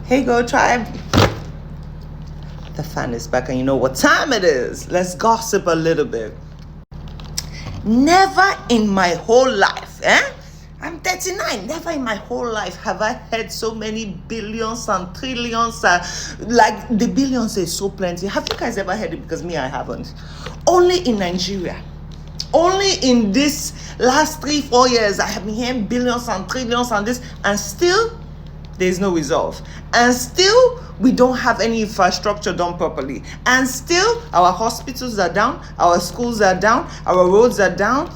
Hey, Go Tribe. The fan is back, and you know what time it is. Let's gossip a little bit. Never in my whole life, I'm 39. Never in my whole life have I heard so many billions and trillions. Like the billions is so plenty. Have you guys ever heard it? Because me, I haven't. Only in Nigeria. Only in this last 3-4 years, I have been hearing billions and trillions and this, and still there's no resolve. And still we don't have any infrastructure done properly. And still our hospitals are down, our schools are down, our roads are down.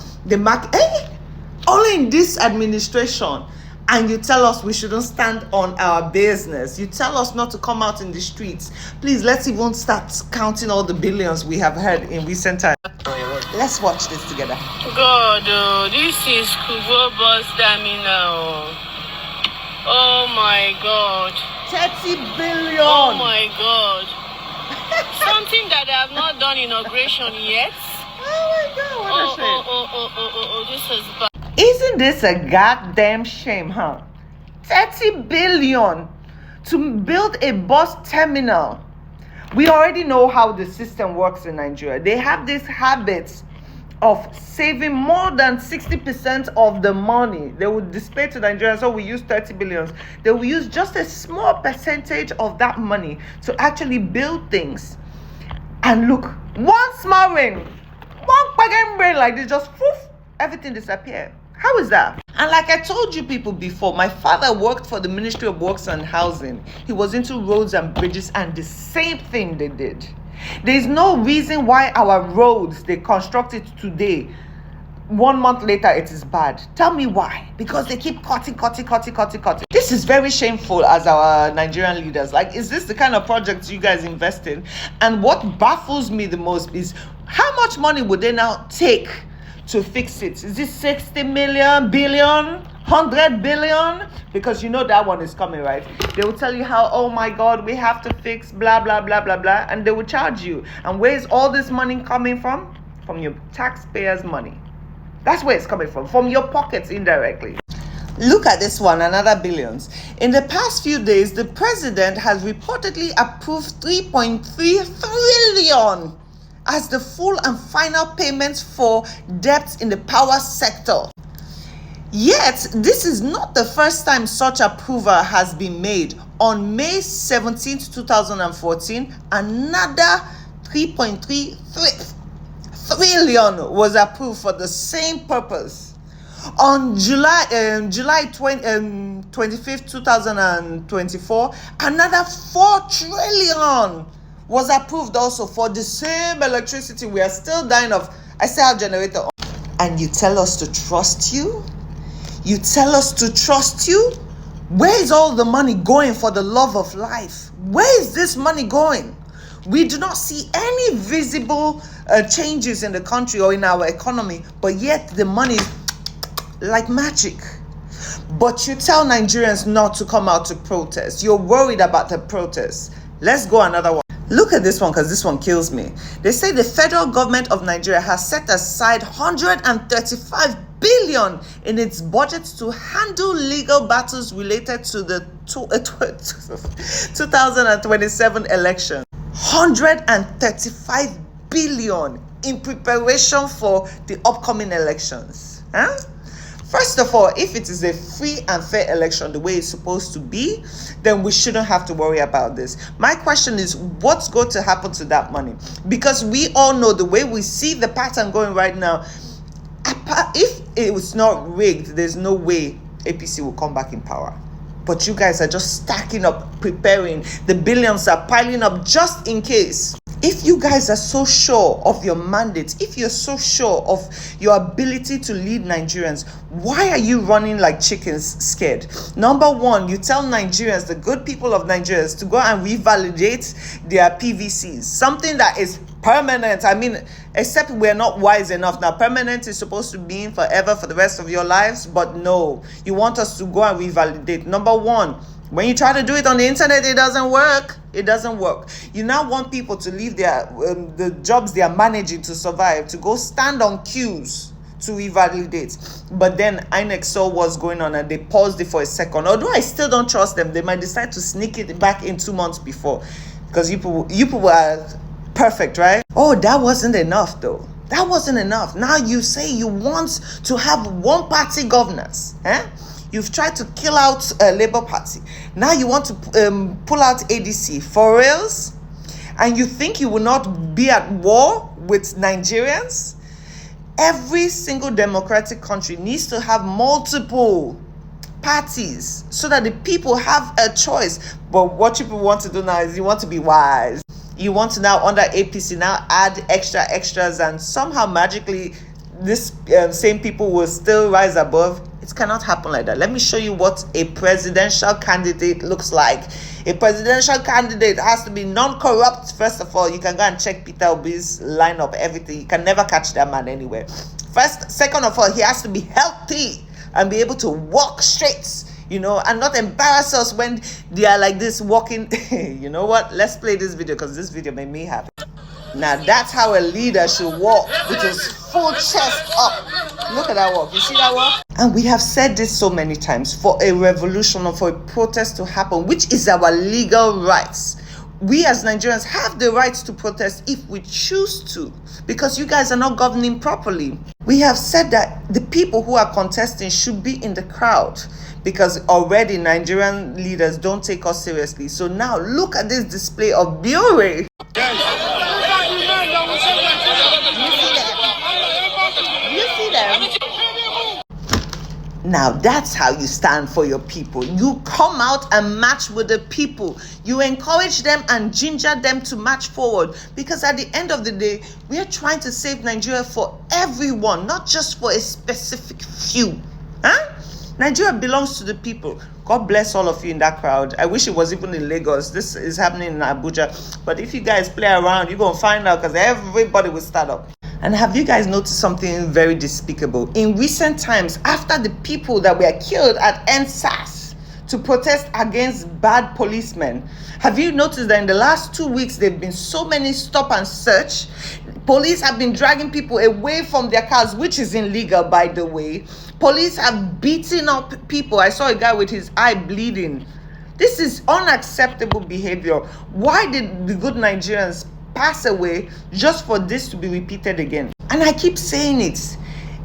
Only in this administration. And you tell us we shouldn't stand on our business. You tell us not to come out in the streets. Please, let's even start counting all the billions we have heard in recent times. Let's watch this together. God, this is Kubo Bus Terminal. Oh my God. 30 billion. Oh my God. Something that I have not done inauguration yet. Oh my God, what a shame. This is bad. Isn't this a goddamn shame, huh? 30 billion to build a bus terminal. We already know how the system works in Nigeria. They have this habit of saving more than 60% of the money they would display to Nigerians. So we use 30 billion. They will use just a small percentage of that money to actually build things. And look, one small rain, one pagan rain like this, just poof, everything disappeared. How is that? And like I told you people before, my father worked for the Ministry of Works and Housing. He was into roads and bridges, and the same thing they did. There's no reason why our roads, they construct it today, 1 month later it is bad. Tell me why. Because they keep cutting. This is very shameful as our Nigerian leaders. Like, is this the kind of projects you guys invest in? And what baffles me the most is how much money would they now take to fix it? Is this 60 million, billion, 100 billion? Because you know that one is coming, right? They will tell you how, oh my God, we have to fix blah, blah, blah, blah, blah. And they will charge you. And where is all this money coming from? From your taxpayers' money. That's where it's coming from your pockets indirectly. Look at this one, another billions. In the past few days, the president has reportedly approved 3.3 trillion as the full and final payments for debts in the power sector. Yet, this is not the first time such approval has been made. On May 17, 2014, another 3.3 trillion was approved for the same purpose. On July 25th, 2024, another 4 trillion was approved also for the same electricity. We are still dying of. I still have generator on. And you tell us to trust you? You tell us to trust you? Where is all the money going for the love of life? Where is this money going? We do not see any visible changes in the country or in our economy, but yet the money is like magic. But you tell Nigerians not to come out to protest. You're worried about the protests. Let's go another one. Look at this one, because this one kills me. They say the federal government of Nigeria has set aside 135 billion in its budget to handle legal battles related to the 2027 election. 135 billion in preparation for the upcoming elections. First of all, if it is a free and fair election the way it's supposed to be, then we shouldn't have to worry about this. My question is, what's going to happen to that money? Because we all know the way we see the pattern going right now, if it was not rigged, there's no way APC will come back in power. But you guys are just stacking up, preparing. The billions are piling up just in case. If you guys are so sure of your mandate, if you're so sure of your ability to lead Nigerians, why are you running like chickens scared? Number one, you tell Nigerians, the good people of Nigeria, to go and revalidate their PVCs, something that is permanent. I mean, except we're not wise enough. Now, permanent is supposed to mean forever for the rest of your lives, but no, you want us to go and revalidate. Number one, when you try to do it on the internet, it doesn't work. It doesn't work. You now want people to leave their the jobs they are managing to survive, to go stand on queues to revalidate. But then INEC saw what's going on and they paused it for a second. Although I still don't trust them, they might decide to sneak it back in 2 months before, because you people are perfect, right? Oh, that wasn't enough though. That wasn't enough. Now you say you want to have one party governance. You've tried to kill out Labour Party. Now you want to pull out ADC. For reals? And you think you will not be at war with Nigerians? Every single democratic country needs to have multiple parties so that the people have a choice. But what people want to do now is you want to be wise. You want to now, under APC, now add extras, and somehow magically this same people will still rise above. It cannot happen like that. Let me show you what a presidential candidate looks like. A presidential candidate has to be non-corrupt. First of all, you can go and check Peter Obi's lineup, everything. You can never catch that man anywhere. Second of all, he has to be healthy and be able to walk straight, and not embarrass us when they are like this walking. You know what? Let's play this video, because this video made me happy. Now that's how a leader should walk, with his full chest up. Look at that walk. You see that walk? And we have said this so many times, for a revolution or for a protest to happen, which is our legal rights. We as Nigerians have the rights to protest if we choose to, because you guys are not governing properly. We have said that the people who are contesting should be in the crowd, because already Nigerian leaders don't take us seriously. So now look at this display of beauty. Now that's how you stand for your people. You come out and march with the people. You encourage them and ginger them to march forward, because at the end of the day, we are trying to save Nigeria for everyone, not just for a specific few. Nigeria belongs to the people. God bless all of you in that crowd. I wish it was even in Lagos. This is happening in Abuja. But if you guys play around, you're going to find out, because everybody will start up. And have you guys noticed something very despicable? In recent times, after the people that were killed at NSAS to protest against bad policemen, have you noticed that in the last 2 weeks, there have been so many stop and search? Police have been dragging people away from their cars, which is illegal, by the way. Police have beaten up people. I saw a guy with his eye bleeding. This is unacceptable behavior. Why did the good Nigerians pass away just for this to be repeated again? And I keep saying it.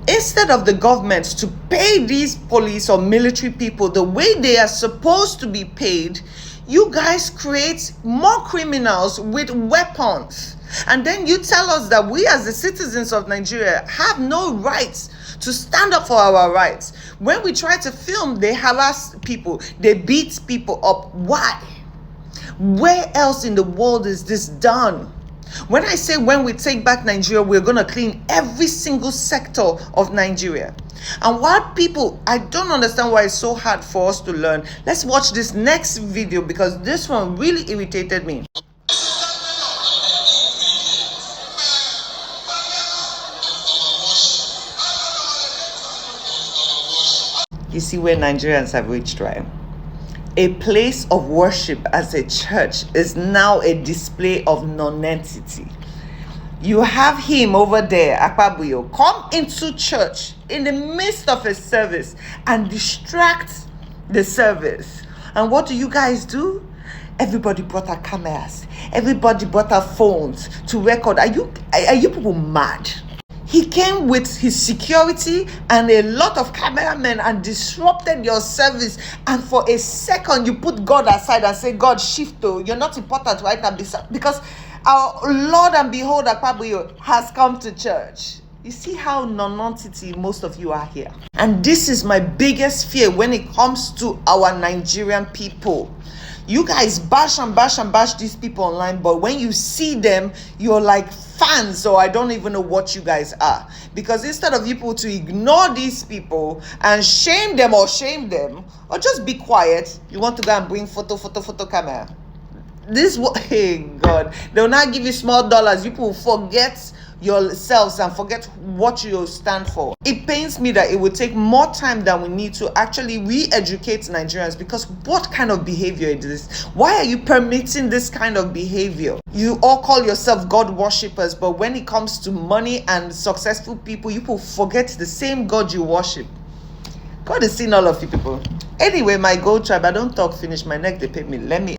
Instead of the government to pay these police or military people the way they are supposed to be paid, you guys create more criminals with weapons. And then you tell us that we as the citizens of Nigeria have no rights to stand up for our rights. When we try to film, they harass people, they beat people up. Why? Where else in the world is this done? When I say when we take back Nigeria, we're going to clean every single sector of Nigeria. And what people, I don't understand why it's so hard for us to learn. Let's watch this next video, because this one really irritated me. You see where Nigerians have reached, right? A place of worship as a church is now a display of non-entity. You have him over there, Akpabuyo, come into church in the midst of a service and distract the service. And what do you guys do? Everybody brought our cameras. Everybody brought our phones to record. Are you people mad? He came with his security and a lot of cameramen and disrupted your service. And for a second, you put God aside and say, God, shift, though. You're not important right now, because our Lord and behold, Akpabuyo has come to church. You see how non-entity most of you are here. And this is my biggest fear when it comes to our Nigerian people. You guys bash and bash and bash these people online, but when you see them, you're like fans, or I don't even know what you guys are. Because instead of you people to ignore these people and shame them or just be quiet, you want to go and bring photo camera. This, hey God, they'll not give you small dollars. You people forget yourselves and forget what you stand for. It pains me that it would take more time than we need to actually re-educate Nigerians, because what kind of behavior is this? Why are you permitting this kind of behavior? You all call yourself God worshippers, but when it comes to money and successful people, you will forget the same God you worship. God is seeing all of you people. Anyway, my gold tribe, I don't talk finish. My neck, they pay me. Let me